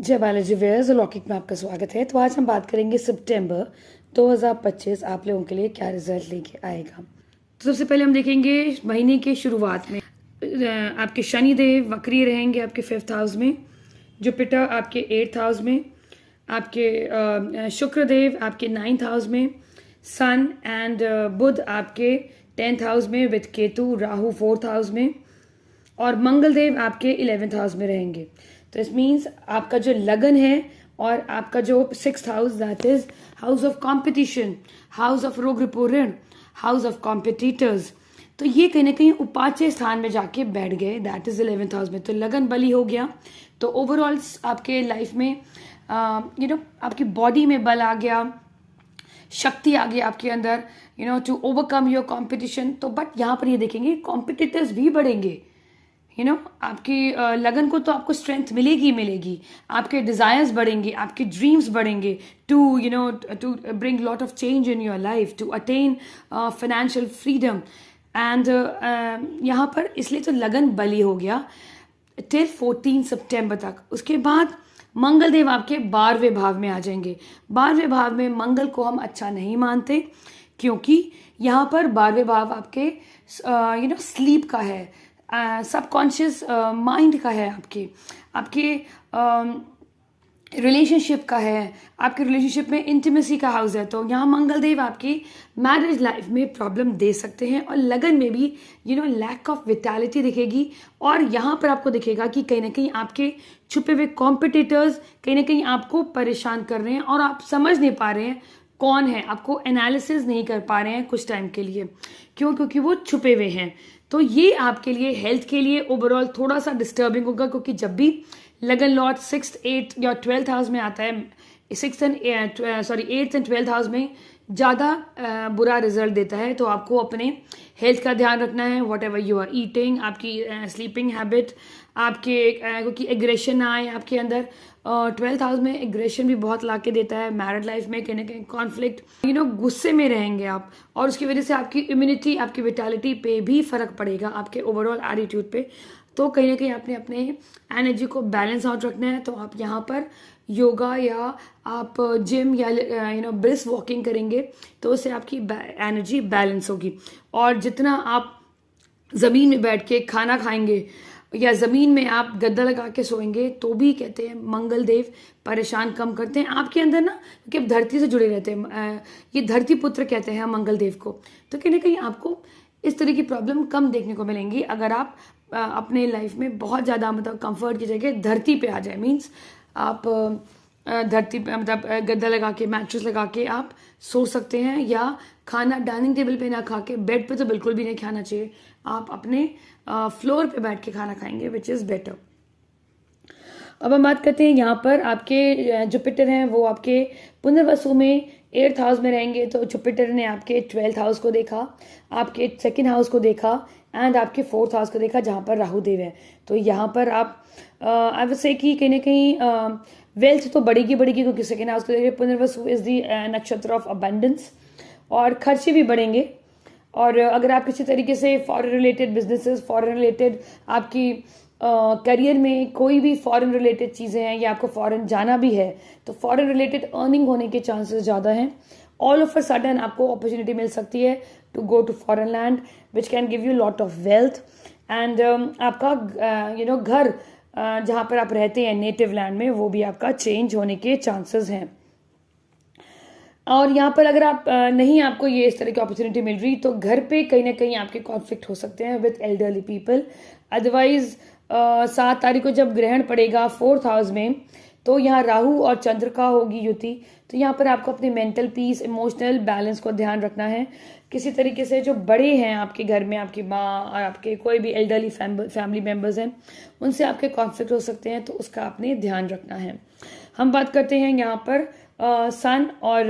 जय बालाजी वेयर्स लॉकिक में आपका स्वागत है। तो आज हम बात करेंगे सितंबर 2025 आप लोगों के लिए क्या रिजल्ट लेके आएगा। तो सबसे पहले हम देखेंगे महीने के शुरुआत में आपके शनि देव वक्री रहेंगे आपके 5th हाउस में, जुपिटर आपके 8th हाउस में, आपके शुक्र देव आपके 9th हाउस में, सन एंड बुध आपके 10th हाउस में with Ketu Rahu 4th house में, और मंगल देव आपके 11th हाउस में रहेंगे। तो इस मीन्स आपका जो लगन है और आपका जो 6th house that is house of competition, house of रोग रिपो ऋण, हाउस ऑफ कॉम्पिटिटर्स, तो ये कहीं ना कहीं उपाच्य स्थान में जाके बैठ गए, दैट इज 11th हाउस में। तो लगन बली हो गया। तो ओवरऑल आपके लाइफ में आपकी बॉडी में बल आ गया, शक्ति आ गई आपके अंदर, टू ओवरकम योर कॉम्पिटिशन। तो बट यहाँ पर ये देखेंगे कॉम्पिटिटर्स भी बढ़ेंगे। आपकी लगन को तो आपको स्ट्रेंथ मिलेगी मिलेगी, आपके डिजायर्स बढ़ेंगे, आपके ड्रीम्स बढ़ेंगे to to bring lot of change in your life, to attain financial freedom. And यहाँ पर इसलिए तो लगन बली हो गया टिल 14 सितंबर तक। उसके बाद मंगल देव आपके 12वें भाव में आ जाएंगे। 12वें भाव में मंगल को हम अच्छा नहीं मानते, क्योंकि यहाँ पर 12वें भाव आपके स्लीप का है, सबकॉन्शियस माइंड का है, आपके रिलेशनशिप का है, आपके रिलेशनशिप में इंटीमेसी का हाउस है। तो यहाँ मंगल देव आपकी मैरिज लाइफ में प्रॉब्लम दे सकते हैं, और लगन में भी लैक ऑफ विटैलिटी दिखेगी। और यहाँ पर आपको दिखेगा कि कहीं ना कहीं आपके छुपे हुए कॉम्पिटिटर्स कहीं ना कहीं आपको परेशान कर रहे हैं, और आप समझ नहीं पा रहे हैं कौन है, आपको एनालिसिस नहीं कर पा रहे हैं कुछ टाइम के लिए। क्यों? क्योंकि वो छुपे हुए हैं। तो ये आपके लिए हेल्थ के लिए ओवरऑल थोड़ा सा डिस्टर्बिंग होगा, क्योंकि जब भी लगन लॉर्ड 6th 8th या 12th हाउस में आता है, 8th एंड 12th हाउस में ज़्यादा बुरा रिजल्ट देता है। तो आपको अपने हेल्थ का ध्यान रखना है, whatever you are eating, आपकी स्लीपिंग हैबिट, आपके क्योंकि एग्रेशन आए आपके अंदर। 12th हाउस में एग्रेशन भी बहुत ला के देता है। मैरिड लाइफ में कहीं ना कहीं कॉन्फ्लिक्ट, गुस्से में रहेंगे आप, और उसकी वजह से आपकी इम्यूनिटी, आपकी विटैलिटी पे भी फर्क पड़ेगा, आपके ओवरऑल एटीट्यूड पे। तो कहीं ना कहीं आपने अपने एनर्जी को बैलेंस आउट रखना है। तो आप यहाँ पर योगा या आप जिम या ब्रिस्क वॉकिंग करेंगे तो उससे आपकी एनर्जी बैलेंस होगी। और जितना आप ज़मीन में बैठ के खाना खाएंगे या ज़मीन में आप गद्दा लगा के सोएंगे, तो भी कहते हैं मंगल देव परेशान कम करते हैं आपके अंदर ना, क्योंकि आप धरती से जुड़े रहते हैं। ये धरती पुत्र कहते हैं मंगल देव को। तो कहीं ना कहीं आपको इस तरह की प्रॉब्लम कम देखने को मिलेंगी अगर आप अपने लाइफ में बहुत ज़्यादा कंफर्ट की जगह धरती पे आ जाए। मीन्स आप धरती पे गद्दा लगा के, मैट्रेस लगा के आप सो सकते हैं, या खाना डाइनिंग टेबल पे ना खा के, बेड पे तो बिल्कुल भी नहीं खाना चाहिए, आप अपने फ्लोर पे बैठ के खाना खाएंगे, विच इज़ बेटर। अब हम बात करते हैं यहाँ पर आपके जुपिटर हैं, वो आपके पुनर्वसु में 8th हाउस में रहेंगे। तो जुपिटर ने आपके 12th हाउस को देखा, आपके 2nd हाउस को देखा, एंड आपके 4th हाउस को देखा, जहाँ पर राहु देव है। तो यहाँ पर आप आई वुड से कि कहीं ना कहीं वेल्थ तो बढ़ेगी, क्योंकि 2nd हाउस को देखिए, पुनर्वसु इज दी नक्षत्र ऑफ अबंडेंस, और खर्चे भी बढ़ेंगे। और अगर आप किसी तरीके से foreign related businesses, foreign related आपकी करियर में कोई भी फॉरेन रिलेटेड चीज़ें हैं, या आपको फॉरेन जाना भी है, तो फॉरेन रिलेटेड अर्निंग होने के चांसेस ज़्यादा हैं। ऑल ऑफ अ सडन आपको अपॉर्चुनिटी मिल सकती है to go to foreign land which can give you lot of wealth. And आपका घर जहाँ पर आप रहते हैं नेटिव लैंड में, वो भी आपका चेंज होने के चांसेस हैं। और यहाँ पर अगर आप नहीं, आपको ये इस तरह की अपॉर्चुनिटी मिल रही, तो घर पे कहीं ना कहीं आपके कॉन्फ्लिक्ट हो सकते हैं विद एल्डरली पीपल। अदरवाइज 7 तारीख को जब ग्रहण पड़ेगा 4th हाउस में, तो यहाँ राहु और चंद्र का होगी युति। तो यहाँ पर आपको अपने मेंटल पीस, इमोशनल बैलेंस को ध्यान रखना है। किसी तरीके से जो बड़े हैं आपके घर में, आपकी माँ और आपके कोई भी एल्डरली फैमिली मेम्बर्स हैं, उनसे आपके कॉन्फ्लिक्ट हो सकते हैं, तो उसका आपने ध्यान रखना है। हम बात करते हैं यहाँ पर सन और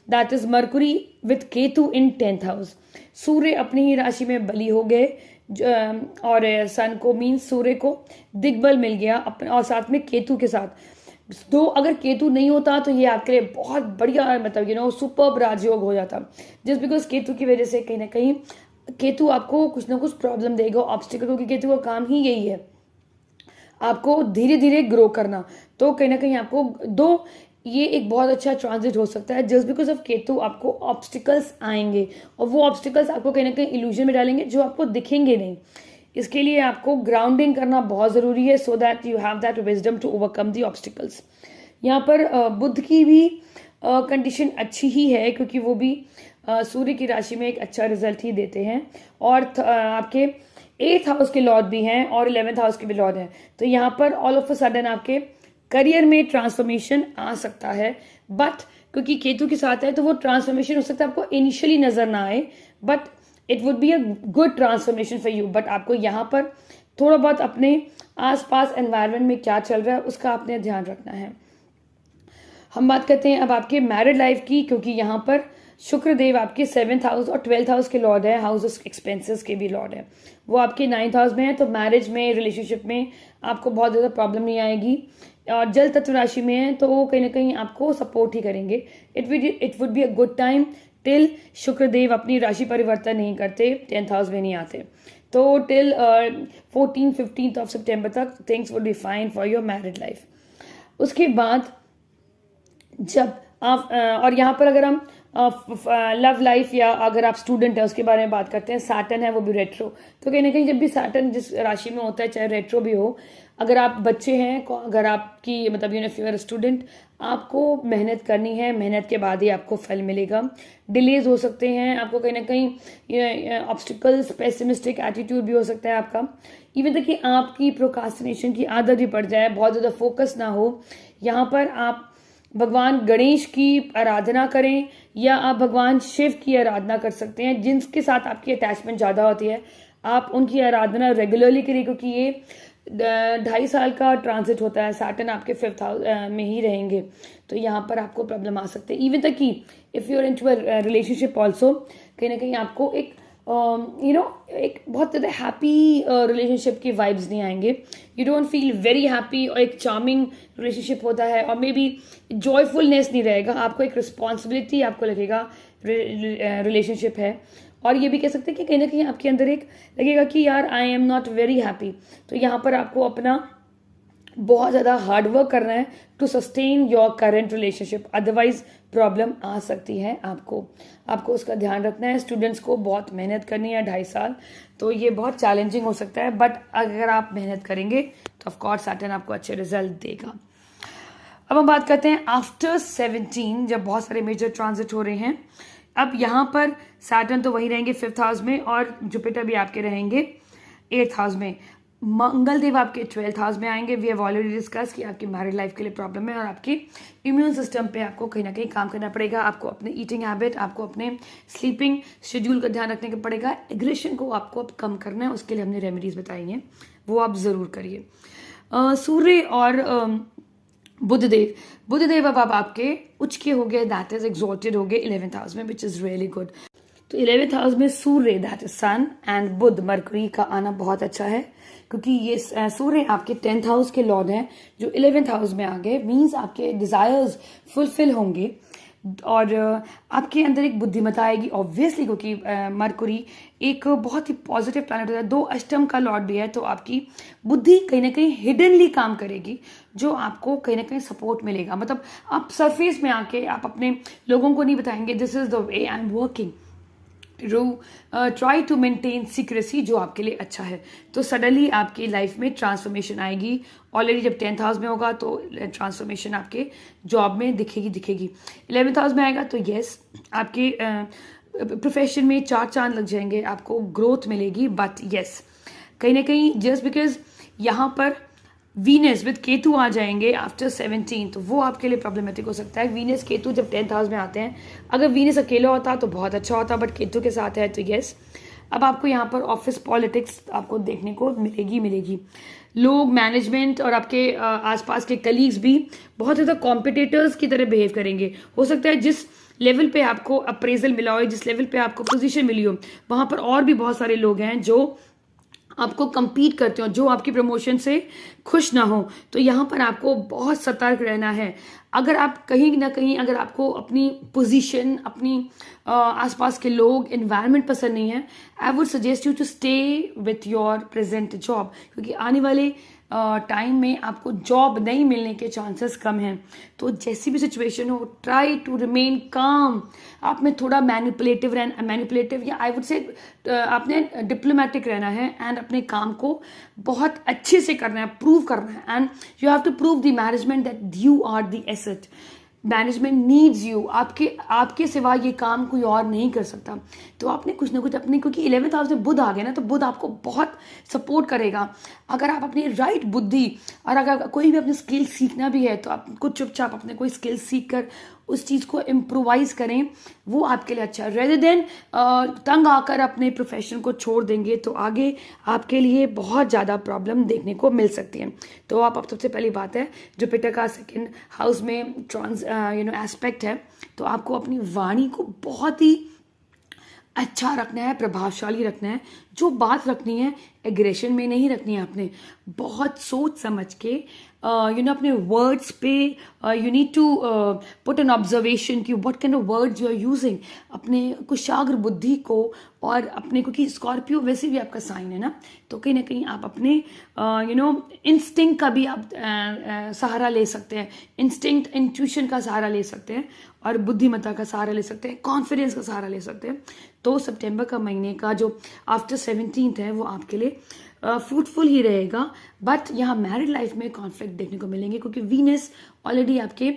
that is Mercury with Ketu in 10th house. Surya अपनी ही राशि में बली हो गए, और सन को मीन्स सूर्य को दिग्बल मिल गया अपने, और साथ में केतु के साथ। तो अगर केतु नहीं होता तो ये आपके लिए बहुत बढ़िया सुपर्ब राजयोग हो जाता। जस्ट बिकॉज केतु की वजह से कहीं ना कहीं केतु आपको कुछ ना कुछ प्रॉब्लम देगा, ऑब्स्टिकल, क्योंकि केतु का काम ही यही है आपको धीरे धीरे ग्रो करना। तो कहीं ना कहीं आपको दो ये एक बहुत अच्छा ट्रांजिट हो सकता है। जस्ट बिकॉज ऑफ केतु आपको ऑब्स्टिकल्स आएंगे और वो ऑब्स्टिकल्स आपको कहीं ना कहीं इल्यूजन में डालेंगे जो आपको दिखेंगे नहीं। इसके लिए आपको ग्राउंडिंग करना बहुत ज़रूरी है so that you have that wisdom to overcome the obstacles. यहाँ पर बुध की भी कंडीशन अच्छी ही है क्योंकि वो भी सूर्य की राशि में एक अच्छा रिजल्ट ही देते हैं और आपके 8th हाउस के लॉर्ड भी हैं और 11th हाउस के भी लॉर्ड हैं। तो यहाँ पर ऑल ऑफ अ सडन आपके करियर में ट्रांसफॉर्मेशन आ सकता है, बट क्योंकि केतु के साथ है तो वो ट्रांसफॉर्मेशन हो सकता है आपको इनिशियली नजर ना आए, but it would be a good transformation for you. But आपको यहाँ पर थोड़ा बहुत अपने आसपास एनवायरनमेंट में क्या चल रहा है उसका आपने ध्यान रखना है। हम बात करते हैं अब आपके मैरिड लाइफ की, क्योंकि यहाँ पर शुक्र देव आपके 7th हाउस और 12th हाउस के लॉर्ड है, हाउस ऑफ एक्सपेंसेस के भी लॉर्ड है, वो आपके 9th हाउस में है। तो मैरिज में, रिलेशनशिप में आपको बहुत ज़्यादा प्रॉब्लम नहीं आएगी और जल तत्व राशि में है तो वो कहीं ना कहीं आपको सपोर्ट ही करेंगे। It would be a good time till Shukradev अपनी राशि परिवर्तन नहीं करते, 10th हाउस में नहीं आते। तो टिल 14-15 ऑफ सितंबर तक things would be fine for your married life. उसके बाद जब आप और यहाँ पर अगर हम लव लाइफ या अगर आप स्टूडेंट है उसके बारे में बात करते हैं, सैटर्न है वो भी रेट्रो। तो कहीं ना कहीं जब भी सैटर्न जिस राशि में होता है चाहे रेट्रो भी हो, अगर आप बच्चे हैं, अगर आपकी मतलब इफ यू आर स्टूडेंट, आपको मेहनत करनी है, मेहनत के बाद ही आपको फल मिलेगा। डिलेज हो सकते हैं, आपको कहीं ना कहीं ऑब्स्टिकल्स, पेसिमिस्टिक एटीट्यूड भी हो सकता है आपका, इवन तक कि आपकी प्रोकास्टिनेशन की आदत भी पड़ जाए, बहुत ज़्यादा फोकस ना हो। यहाँ पर आप भगवान गणेश की आराधना करें या आप भगवान शिव की आराधना कर सकते हैं, जिनके साथ आपकी अटैचमेंट ज़्यादा होती है आप उनकी आराधना रेगुलरली करें, क्योंकि ये 2.5 साल का ट्रांजिट होता है, सैटर्न आपके 5th हाउस में ही रहेंगे। तो यहाँ पर आपको प्रॉब्लम आ सकते हैं, इवन तक कि if you are into a relationship also, कहीं ना कहीं आपको एक एक बहुत ज़्यादा हैप्पी रिलेशनशिप की वाइब्स नहीं आएंगे। You don't feel very happy, और एक चार्मिंग रिलेशनशिप होता है और मे बी जॉयफुलनेस नहीं रहेगा, आपको एक रिस्पॉन्सिबिलिटी आपको लगेगा रिलेशनशिप है। और ये भी कह सकते हैं कि कहीं ना कहीं आपके अंदर एक लगेगा कि यार I am not very happy. तो यहाँ पर आपको अपना बहुत ज़्यादा हार्डवर्क करना है to sustain your current relationship, otherwise problem आ सकती है आपको उसका ध्यान रखना है। स्टूडेंट्स को बहुत मेहनत करनी है 2.5 साल, तो ये बहुत चैलेंजिंग हो सकता है, बट अगर आप मेहनत करेंगे तो ऑफकोर्स सैटर्न आपको अच्छे रिजल्ट देगा। अब हम बात करते हैं आफ्टर 17, जब बहुत सारे मेजर ट्रांजिट हो रहे हैं। अब यहाँ पर सैटर्न तो वही रहेंगे 5th हाउस में और जुपिटर भी आपके रहेंगे 8th हाउस में। मंगल देव आपके 12th हाउस में आएंगे। वी हैव ऑलरेडी डिस्कस कि आपकी मैरिड लाइफ के लिए प्रॉब्लम है और आपके इम्यून सिस्टम पे आपको कहीं ना कहीं काम करना पड़ेगा। आपको अपने ईटिंग हैबिट, आपको अपने स्लीपिंग शेड्यूल का ध्यान रखने का पड़ेगा। एग्रेशन को आपको अब कम करना है, उसके लिए हमने रेमेडीज बताई हैं, वो आप ज़रूर करिए। सूर्य और बुधदेव अब आपके उच्च के हो गए, दैट इज एक्सॉल्टेड हो गए 11th हाउस में, विच इज़ रियली गुड। तो 11th हाउस में Surya, that is sun, and Budh Mercury का आना बहुत अच्छा है, क्योंकि ये सूर्य आपके 10th हाउस के लॉर्ड हैं जो 11th हाउस में आ गए। मीन्स आपके डिजायर्स फुलफिल होंगे और आपके अंदर एक बुद्धिमत्ता आएगी ऑब्वियसली, क्योंकि मरकरी एक बहुत ही पॉजिटिव प्लैनेट होता है, 2 अष्टम का लॉर्ड भी है। तो आपकी बुद्धि कहीं ना कहीं हिडनली काम करेगी, जो आपको कहीं ना कहीं सपोर्ट मिलेगा। मतलब आप सरफेस में आके आप अपने लोगों को नहीं बताएंगे this is the way I am working, try to maintain secrecy, जो आपके लिए अच्छा है। तो सडनली आपकी लाइफ में ट्रांसफॉर्मेशन आएगी। ऑलरेडी जब 10th हाउस में होगा तो ट्रांसफॉर्मेशन आपके जॉब में दिखेगी। 11th हाउस में आएगा तो यस, आपके प्रोफेशन में 4 चांद लग जाएंगे, आपको ग्रोथ मिलेगी। बट यस, कहीं ना कहीं जस्ट बिकॉज यहाँ पर वीनस विद केतु आ जाएंगे आफ्टर 17, तो वो आपके लिए प्रॉब्लमेटिक हो सकता है। वीनस केतु जब 10th हाउस में आते हैं, अगर वीनस अकेला होता तो बहुत अच्छा होता, बट केतु के साथ है तो यस। अब आपको यहाँ पर ऑफिस पॉलिटिक्स आपको देखने को मिलेगी। लोग, मैनेजमेंट और आपके आसपास के कलीग्स भी बहुत ज़्यादा कॉम्पिटिटर्स की तरह बिहेव करेंगे। हो सकता है जिस लेवल पे आपको अप्रेजल मिला हो, जिस लेवल पे आपको पोजीशन मिली हो, वहाँ पर और भी बहुत सारे लोग हैं जो आपको compete करते हो, जो आपकी प्रमोशन से खुश ना हो। तो यहाँ पर आपको बहुत सतर्क रहना है। अगर आप कहीं ना कहीं अगर आपको अपनी पोजीशन, अपनी आसपास के लोग, एनवायरनमेंट पसंद नहीं है, I would suggest you to stay with your present job, क्योंकि आने वाले टाइम में आपको जॉब नहीं मिलने के चांसेस कम हैं। तो जैसी भी सिचुएशन हो, ट्राई टू रिमेन काम। आप में थोड़ा मैनिपुलेटिव या आई वुड से आपने डिप्लोमेटिक रहना है एंड अपने काम को बहुत अच्छे से करना है, प्रूव करना है, and you have to prove the management that you are the asset. Management needs you, आपके सिवा ये काम कोई और नहीं कर सकता। तो आपने कुछ ना कुछ अपने, क्योंकि 11th हाउस में बुध आ गया ना, तो बुध आपको बहुत सपोर्ट करेगा। अगर आप अपनी राइट बुद्धि और अगर कोई भी अपनी स्किल सीखना भी है तो आपको चुपचाप अपने कोई स्किल सीख कर उस चीज़ को इम्प्रोवाइज करें, वो आपके लिए अच्छा है। रेदर देन तंग आकर अपने प्रोफेशन को छोड़ देंगे तो आगे आपके लिए बहुत ज़्यादा प्रॉब्लम देखने को मिल सकती है। तो आप सबसे पहली बात है, जुपिटर का सेकंड हाउस में ट्रांस एस्पेक्ट है, तो आपको अपनी वाणी को बहुत ही अच्छा रखना है, प्रभावशाली रखना है। जो बात रखनी है एग्रेशन में नहीं रखनी है, आपने बहुत सोच समझ के अपने वर्ड्स पे you need to put an observation कि what kind of words you are using, अपने कुशाग्र बुद्धि को और अपने, क्योंकि स्कॉर्पियो वैसे भी आपका साइन है ना, तो कहीं ना कहीं आप अपने इंस्टिंक्ट का भी आप सहारा ले सकते हैं, इंस्टिंक्ट इंट्यूशन का सहारा ले सकते हैं और बुद्धिमत्ता का सहारा ले सकते हैं, कॉन्फिडेंस का सहारा ले सकते हैं। तो सितंबर का महीने का जो आफ्टर 17th है वो आपके लिए फ्रूटफुल ही रहेगा। बट यहाँ मैरिड लाइफ में कॉन्फ्लिक्ट देखने को मिलेंगे, क्योंकि वीनस ऑलरेडी आपके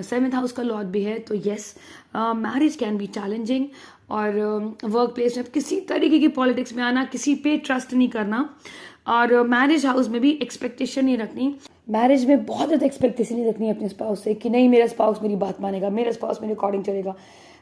7th हाउस का लॉर्ड भी है। तो yes, marriage can be challenging, और वर्क प्लेस में किसी तरीके की पॉलिटिक्स में आना, किसी पे ट्रस्ट नहीं करना, और मैरिज हाउस में भी एक्सपेक्टेशन नहीं रखनी। मैरिज में बहुत ज़्यादा एक्सपेक्टेशन नहीं रखनी है अपने स्पाउस से कि नहीं मेरा स्पाउस मेरी बात मानेगा, मेरा स्पाउस मेरे अकॉर्डिंग चलेगा।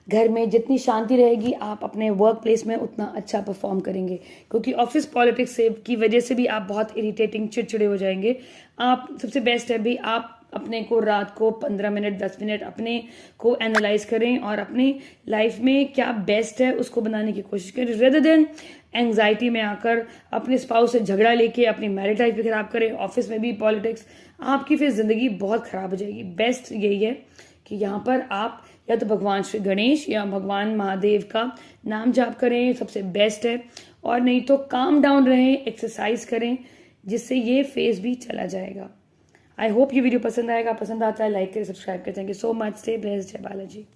घर में जितनी शांति रहेगी आप अपने वर्क प्लेस में उतना अच्छा परफॉर्म करेंगे, क्योंकि ऑफिस पॉलिटिक्स से की वजह से भी आप बहुत इरिटेटिंग, चिड़चिड़े हो जाएंगे। आप सबसे बेस्ट है भी आप अपने को रात को 15 मिनट 10 मिनट अपने को एनालाइज करें और अपनी लाइफ में क्या बेस्ट है उसको बनाने की कोशिश करें, रेदर देन एंग्जाइटी में आकर अपने स्पाउस से झगड़ा लेके अपनी मैरिड लाइफ भी खराब करें, ऑफिस में भी पॉलिटिक्स, आपकी फिर ज़िंदगी बहुत ख़राब हो जाएगी। बेस्ट यही है कि यहाँ पर आप या तो भगवान श्री गणेश या भगवान महादेव का नाम जाप करें, सबसे बेस्ट है, और नहीं तो काम डाउन रहें, एक्सरसाइज करें, जिससे ये फेज भी चला जाएगा। आई होप ये वीडियो पसंद आएगा, पसंद आता है लाइक करें, सब्सक्राइब करें। Thank you so much, stay blessed, जय बालाजी।